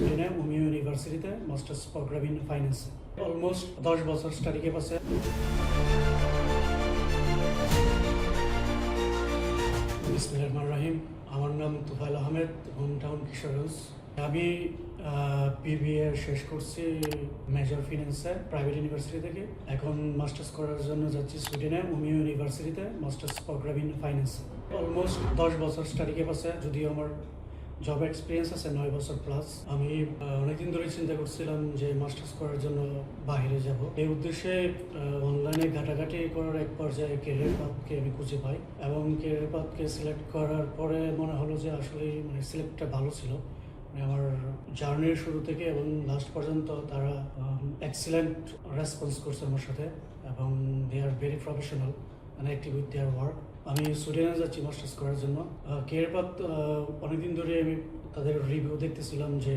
সুইডেনে Umea ইউনিভার্সিটিতে masters programme in finance. Almost 10 বছর study gap আছে। বিসমিল্লাহির রহমানির রহিম। আমার নাম তুফাইল আহমেদ, হোম টাউন কিশোরগঞ্জ। আমি বিবিএ শেষ করছি মেজর ফিন্যান্সে প্রাইভেট ইউনিভার্সিটি থেকে। এখন মাস্টার্স করার জন্য যাচ্ছি সুইডেনে উমিও ইউনিভার্সিটিতে masters programme in finance. Almost 10 বছর স্টাডি গ্যাপ আছে, যদিও আমার জব এক্সপিরিয়েন্স আছে 9 বছর প্লাস। আমি অনেকদিন ধরে চিন্তা করছিলাম যে মাস্টার্স করার জন্য বাইরে যাব। এই উদ্দেশ্যে অনলাইনে ঘাটাঘাটি করার এক পর্যায়ে ক্যারিয়ার পাথকে আমি খুঁজে পাই, এবং ক্যারিয়ার পাথকে সিলেক্ট করার পরে মনে হলো যে আসলে সিলেক্টটা ভালো ছিল। আমার জার্নির শুরু থেকে এবং লাস্ট পর্যন্ত তারা এক্সিলেন্ট রেসপন্স করছে আমার সাথে, এবং they are very professional and active with their work. আমি সুইডেনে যাচ্ছি মাস্টার্স করার জন্য। ক্যারিয়ার পাথ অনেকদিন ধরে আমি তাদের রিভিউ দেখতেছিলাম যে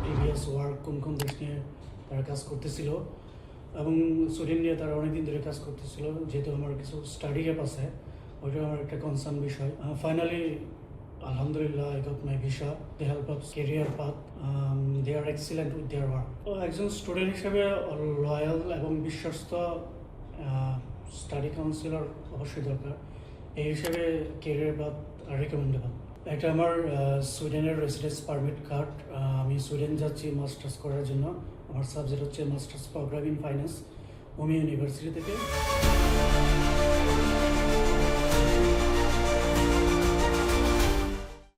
প্রিভিয়াস ওয়ার্ক কোন কোন দেশ নিয়ে তারা কাজ করতেছিল, এবং সুইডেন নিয়ে তারা অনেকদিন ধরে কাজ করতেছিল। যেহেতু আমার কিছু স্টাডি গ্যাপ আছে, ওইটা আমার একটা কনসার্ন বিষয়। Finally Alhamdulillah, I got my visa. They help us career path. They are excellent with their work. একজন স্টুডেন্ট হিসেবে লয়াল এবং বিশ্বস্ত স্টাডি কাউন্সিলর অবশ্যই দরকার। এই হিসেবে ক্যারিয়ার পাথ রেকমেন্ডেবল। এটা আমার সুইডেনের রেসিডেন্স পারমিট কার্ড। আমি সুইডেন যাচ্ছি মাস্টার্স করার জন্য। আমার সাবজেক্ট হচ্ছে masters programme in finance Umea University থেকে।